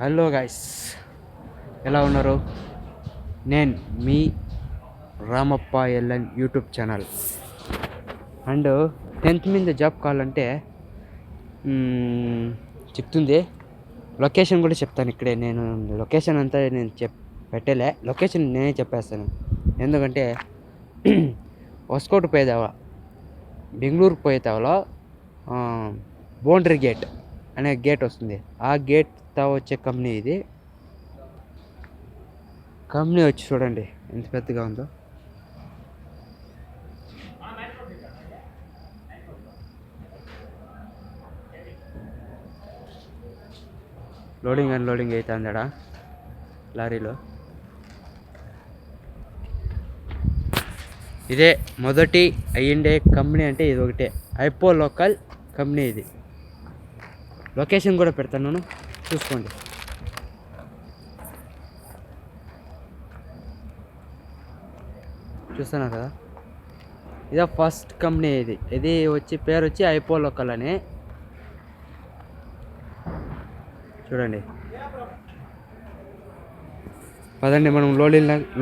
Hello guys, ఎలా ఉన్నారు? నేను మీ Ramappa LN YouTube channel. And 10th మీద జాబ్ కావాలంటే చెప్తుంది. లొకేషన్ కూడా చెప్తాను. ఇక్కడే నేను లొకేషన్ అంతా నేను పెట్టలే, లొకేషన్ నేనే చెప్పేస్తాను. ఎందుకంటే ಹೊಸಕೋಟೆ పోయేదావా బెంగళూరుకు పోయేతావలో బౌండరీ గేట్ అనే గేట్ వస్తుంది. ఆ గేట్ తా వచ్చే కంపెనీ ఇది. కంపెనీ వచ్చి చూడండి ఎంత పెద్దగా ఉందో. లోడింగ్ అన్లోడింగ్ అవుతుందడా లారీలో. ఇదే మొదటి అయ్యిండే కంపెనీ అంటే ఇది ఒకటే, ఐపో లోకల్ కంపెనీ ఇది. లొకేషన్ కూడా పెడతాను, చూసుకోండి. చూస్తున్నారు కదా, ఇదే ఫస్ట్ కంపెనీ. ఇది వచ్చి పేరు వచ్చి ఐపో లోకల్ అని. చూడండి, పదండి మనం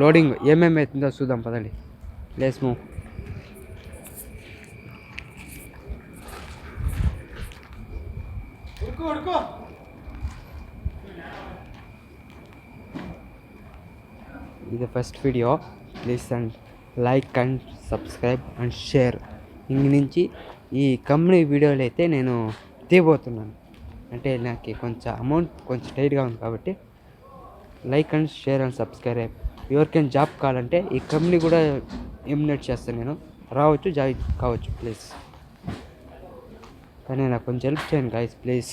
లోడింగ్ ఏమేమి అవుతుందో చూద్దాం. పదండి, లెట్స్ మూవ్. ఇది first video. Please and like and subscribe and share. ఇంక నుంచి ఈ కంపెనీ వీడియోలు అయితే నేను తీయబోతున్నాను. అంటే నాకు కొంచెం అమౌంట్ కొంచెం టైట్గా ఉంది కాబట్టి like and share and subscribe. ఎవరికైనా జాబ్ కావాలంటే ఈ కంపెనీ కూడా ఎలిమినేట్ చేస్తాను నేను. రావచ్చు, జాయిన్ కావచ్చు ప్లీజ్. కానీ నాకు కొంచెం హెల్ప్ చేయండి గైస్ ప్లీజ్.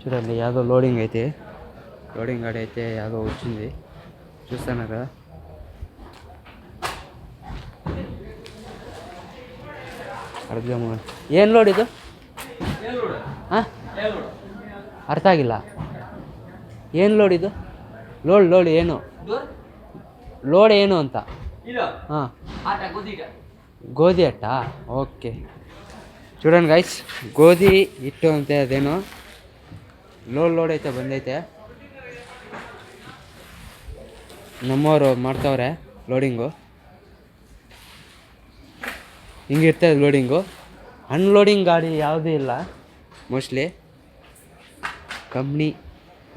చూడండి, యాదో లోడింగ్ ఆడైతే యాదో వచ్చింది, చూస్తాను కదా. ಅರ್ಧ ಏನು ಲೋಡ್ ಇದು? ಹಾಂ, ಅರ್ಥ ಆಗಿಲ್ಲ. ಏನು ಲೋಡ್ ಇದು? ಲೋಡ್ ಏನು ಲೋಡ್ ಏನು ಅಂತ? ಹಾಂ, ಗೋಧಿ ಅಟ್ಟ. ఓకే, చూడండి గైస్, ಗೋಧಿ ಹಿಟ್ಟು ಅಂತೆ. ಅದೇನೋ ಲೋಡ್ ಐತೆ, ಬಂದೈತೆ. ನಮ್ಮವರು ಮಾಡ್ತಾವ್ರೆ ಲೋಡಿಂಗು. ಹಿಂಗಿರ್ತದೆ ಲೋಡಿಂಗು. ಅನ್ಲೋಡಿಂಗ್ ಗಾಡಿ ಯಾವುದೂ ಇಲ್ಲ ಮೋಸ್ಟ್ಲಿ. ಕಂಪ್ನಿ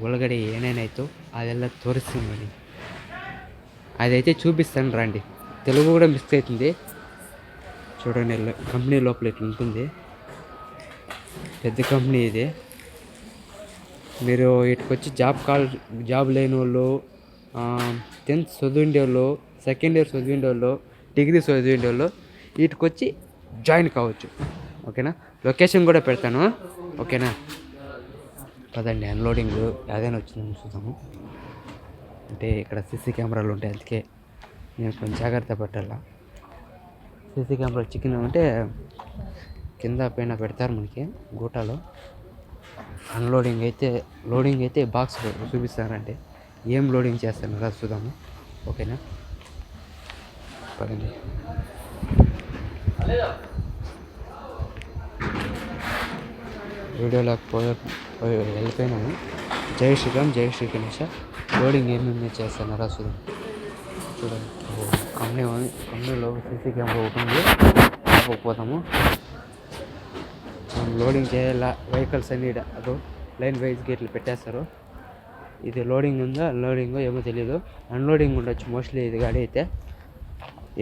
ಒಳಗಡೆ ఏనేనైతే అదెల్లా తోరిస్తుంది. అదైతే చూపిస్తాను రండి. తెలుగు కూడా మిస్ అవుతుంది. చూడండి, కంపెనీ లోపల ఇట్లా ఉంటుంది. పెద్ద కంపెనీ ఇది. మీరు ఇటుకొచ్చి జాబ్ లేని వాళ్ళు, 10th చదివిండే వాళ్ళు, సెకండ్ ఇయర్ చదివిండే వాళ్ళు, డిగ్రీ చదివిండే వాళ్ళు వీటికొచ్చి జాయిన్ కావచ్చు. ఓకేనా? లొకేషన్ కూడా పెడతాను. ఓకేనా? పదండి, అన్లోడింగ్ ఏదైనా వచ్చిందని చూద్దాము. అంటే ఇక్కడ సీసీ కెమెరాలు ఉంటాయి, అందుకే నేను కొంచెం జాగ్రత్త పట్టాల. సీసీ కెమెరా చికెన్ అంటే కింద పైన పెడతారు మనకి గూటాలో. లోడింగ్ అయితే బాక్స్ చూపిస్తారంటే ఏం లోడింగ్ చేస్తాను కదా చూద్దాము. ఓకేనా? పదండి. వీడియోలోకి వెళ్ళిపోయినాము. జై శ్రీరామ్, జై శ్రీ గణేష. లోడింగ్ ఏమేమి చేస్తున్నారా చూద్దాం. చూడండి, కంపెనీలో సీసీ కెమెరా ఉంటుంది, పోతాము. లోడింగ్ చేయాల. వెహికల్స్ అన్ని అదో లైన్ వైజ్ గేట్లు పెట్టేస్తారు. ఇది లోడింగ్ ఉందా అన్లోడింగ్ ఏమో తెలీదు. అన్లోడింగ్ ఉండొచ్చు మోస్ట్లీ.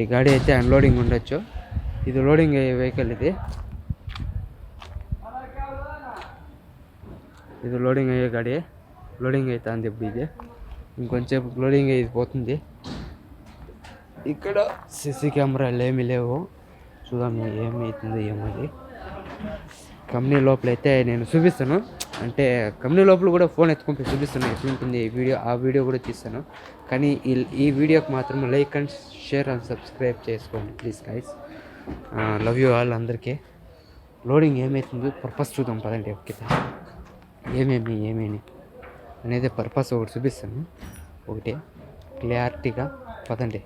ఈ గాడి అయితే అన్లోడింగ్ ఉండొచ్చు. ఇది లోడింగ్ అయ్యే వెహికల్. ఇది లోడింగ్ అయ్యే గాడి. లోడింగ్ అవుతుంది ఇప్పుడు. ఇది ఇంకొంచెం లోడింగ్ అయ్యి పోతుంది. ఇక్కడ సీసీ కెమెరాలు ఏమీ లేవు. చూద్దాం ఏమవుతుందో ఏమది. కంపెనీ లోపల అయితే నేను చూపిస్తాను. అంటే కంపెనీ లోపల కూడా ఫోన్ ఎత్తుకొని చూపిస్తాను ఎట్లుంటుంది ఆ వీడియో కూడా తీస్తాను. కానీ ఈ వీడియోకి మాత్రం like and share and subscribe చేసుకోండి please guys. Love you all అందరికీ. లోడింగ్ ఏమవుతుందో పర్పస్ చూద్దాం పదండి. ఓకే, ఏమేమి అనేది పర్పస్ ఒకటి చూపిస్తాను, ఒకటి క్లారిటీగా. పదండి.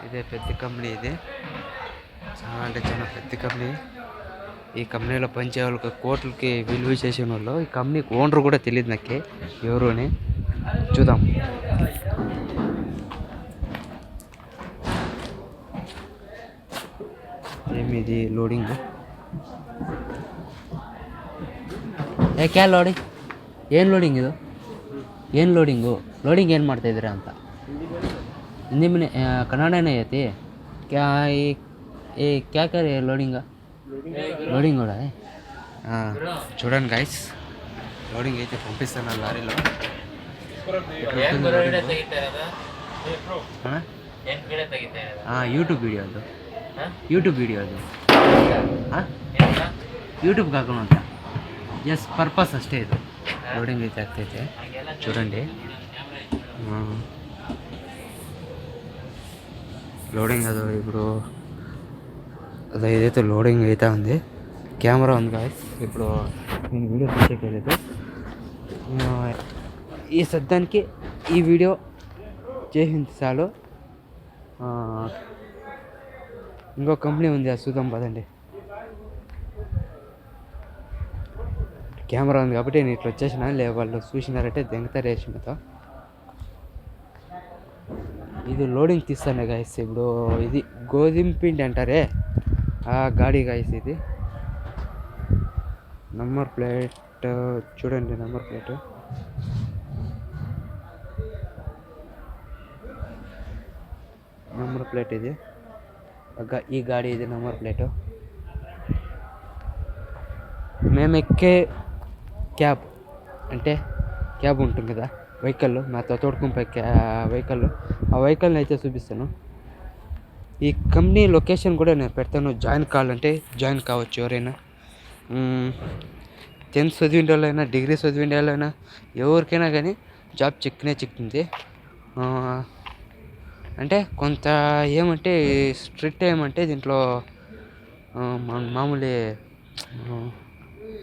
ఇదే పెద్ద కంపెనీ ఇది. చాలా అంటే చాలా పెద్ద కంపెనీ. ఈ కంపెనీలో పనిచేయ వాళ్ళకి కోట్లకి విలువ చేసిన వాళ్ళు. ఈ కంపెనీకి ఓనర్ కూడా తెలియదు నాకే ఎవరు అని. చూద్దాం. ఏమిది లోడింగ్? ಕ್ಯಾ ಲೋಡಿಂಗ್? ಏನು ಲೋಡಿಂಗ್ ಇದು? ಏನು ಲೋಡಿಂಗು? ಲೋಡಿಂಗ್ ಏನು ಮಾಡ್ತಾಯಿದ್ದೀರಾ ಅಂತ ಹಿಂದಿ में कन्नड़ नहीं आती क्या? ये क्या कर रहे लोडिंग? లోడింగ్ కూడా చూడండి గైస్, లోడింగ్ అయితే పంపిస్తాను లారీలో. యూట్యూబ్ వీడియో ಅದು, యూట్యూబ్ వీడియో ಅದು, యూట్యూబ్ కాకుండా జస్ట్ పర్పస్ అಷ್ಟೇ ಇದು. లోడింగ్ అయితే ಆಗ್ತೈತೆ చూడండి. లోడింగ్ అది ఇప్పుడు అది ఏదైతే లోడింగ్ అయితే ఉంది. కెమెరా ఉంది గాయస్. ఇప్పుడు నేను వీడియో తీసేయలేదు. ఈ సద్దానికి ఈ వీడియో చేసింది చాలు. ఇంకో కంపెనీ ఉంది, అది చూద్దాం పదండి. కెమెరా ఉంది కాబట్టి నేను ఇట్లా వచ్చేసిన, లే వాళ్ళు చూసినారంటే దెంగతారు వేసినతో. ఇది లోడింగ్ తీస్తానే గాయస్. ఇప్పుడు ఇది గోధుమ పిండి అంటారే ఆ గాడి గాయస్. ఇది నంబర్ ప్లేట్ చూడండి, నంబర్ ప్లేట్ ఇది. ఈ గాడి ఇది నంబర్ ప్లేటు. మేము ఎక్కే క్యాబ్ అంటే క్యాబ్ ఉంటుంది కదా, వెహికల్, నాతో తోడుకుంపై వెహికల్, ఆ వెహికల్ని అయితే చూపిస్తాను. ఈ కంపెనీ లొకేషన్ కూడా నేను పెడతాను. జాయిన్ కావాలంటే జాయిన్ కావచ్చు ఎవరైనా. 10th చదివిన వాళ్ళైనా, డిగ్రీ చదివిన వాళ్ళైనా, ఎవరికైనా కానీ జాబ్ చిక్కుతుంది. అంటే కొంత ఏమంటే స్ట్రిక్ట్ ఏమంటే దీంట్లో మామూలు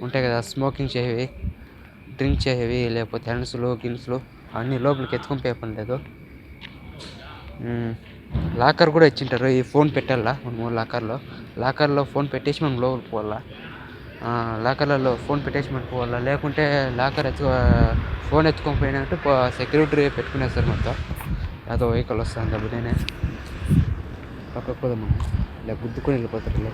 ఉంటాయి కదా, స్మోకింగ్ చేయవి, డ్రింక్ చేయవి, లేకపోతే హ్యాండ్స్లు గిన్స్లు అన్నీ లోపలికి ఎత్తుకొని పోయే పని లేదు. లాకర్ కూడా ఇచ్చింటారు. ఈ ఫోన్ పెట్టాలా మనము లాకర్లో ఫోన్ పెట్టేసి మనం లోపలికి పోవాలా. లాకర్లలో ఫోన్ పెట్టేసి మనం పోవాలా. లేకుంటే లాకర్ ఫోన్ ఎత్తుకొని పోయినట్టు సెక్యూరిటీ పెట్టుకునేస్తారు మొత్తం. అదో వెహికల్ వస్తుంది కాబట్టి నేనే పక్కకు పోదాం, ఇలా గుద్దుకొని వెళ్ళిపోతారు. ఇలా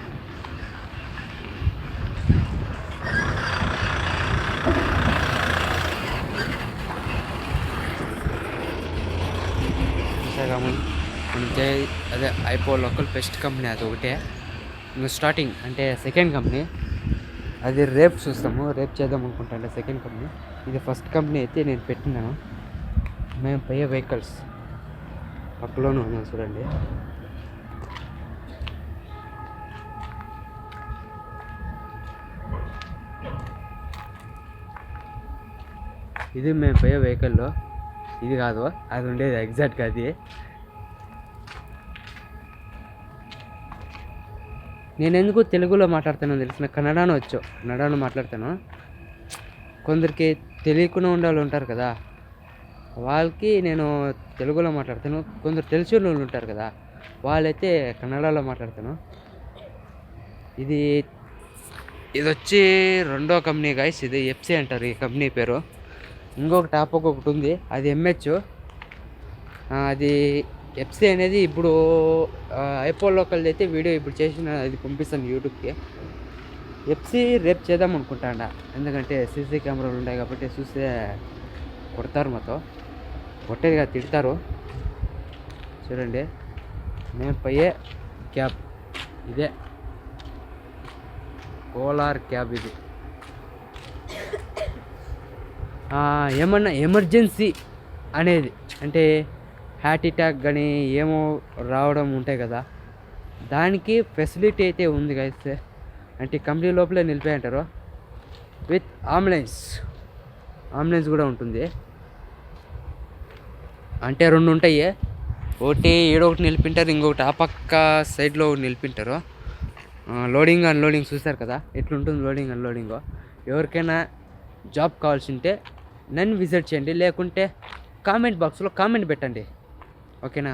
అదే ఐపో లోకల్ బెస్ట్ కంపెనీ అది ఒకటే. ఇంకా స్టార్టింగ్ అంటే సెకండ్ కంపెనీ అది రేపు చూస్తాము, రేపు చేద్దాం అనుకుంటాను. సెకండ్ కంపెనీ ఇది. ఫస్ట్ కంపెనీ అయితే నేను పెట్టినాను. మేము పోయే వెహికల్స్ పక్కలోనే ఉన్నాను చూడండి. ఇది మేము పోయే వెహికల్లో. ఇది కాదు, అది ఉండేది ఎగ్జాక్ట్గా అది. నేను ఎందుకు తెలుగులో మాట్లాడుతానో తెలిసిన, కన్నడను మాట్లాడతాను. కొందరికి తెలియకుండా ఉండే వాళ్ళు ఉంటారు కదా, వాళ్ళకి నేను తెలుగులో మాట్లాడతాను. కొందరు తెలిసిన వాళ్ళు ఉంటారు కదా, వాళ్ళైతే కన్నడలో మాట్లాడతాను. ఇది వచ్చి రెండో కంపెనీ గాయస్. ఇది ఎఫ్సి అంటారు ఈ కంపెనీ పేరు. ఇంకొక టాపిక్ ఒకటి ఉంది, అది ఎంహెచ్. అది ఎఫ్సి అనేది ఇప్పుడు ఐపో లోకల్ది అయితే వీడియో ఇప్పుడు చేసిన అది పంపిస్తాను యూట్యూబ్కి. ఎఫ్సి రేపు చేద్దాం అనుకుంటాండ, ఎందుకంటే సీసీ కెమెరాలు ఉన్నాయి కాబట్టి చూస్తే కొడతారు, మొత్తం కొట్టేదిగా తిడతారు. చూడండి, నేను పోయే క్యాబ్ ఇదే, కోలార్ క్యాబ్ ఇది. ఏమన్నా ఎమర్జెన్సీ అనేది అంటే హార్ట్ అటాక్ కానీ ఏమో రావడం ఉంటాయి కదా, దానికి ఫెసిలిటీ అయితే ఉంది గైస్. అంటే కంపెనీ లోపలే నిలిపోయి అంటారు. విత్ అంబులెన్స్ కూడా ఉంటుంది. అంటే 2 ఉంటాయి, ఒకటి ఏడొకటి నిలిపింటారు, ఇంకొకటి ఆ పక్క సైడ్లో నిలిపింటారు. లోడింగ్ అన్లోడింగ్ చూస్తారు కదా ఎట్లుంటుంది లోడింగ్ అన్లోడింగ్. ఎవరికైనా జాబ్ కావాల్సి ఉంటే నన్ను విజిట్ చేయండి, లేకుంటే కామెంట్ బాక్స్లో కామెంట్ పెట్టండి. ఓకేనా,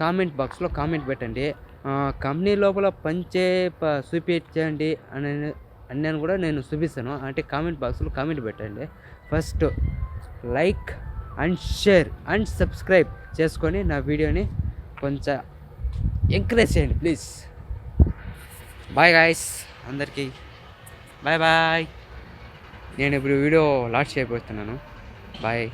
కామెంట్ బాక్స్లో కామెంట్ పెట్టండి. కంపెనీ లోపల పంచే చూపించండి అని కూడా నేను చూపిస్తాను. అంటే కామెంట్ బాక్స్లో కామెంట్ పెట్టండి. First like and share and subscribe చేసుకొని నా వీడియోని కొంచెం ఎంకరేజ్ చేయండి ప్లీజ్. బాయ్ గాయస్, అందరికీ బాయ్ బాయ్. నేను ఇప్పుడు వీడియో లాస్ట్ చేయబోతున్నాను. బాయ్.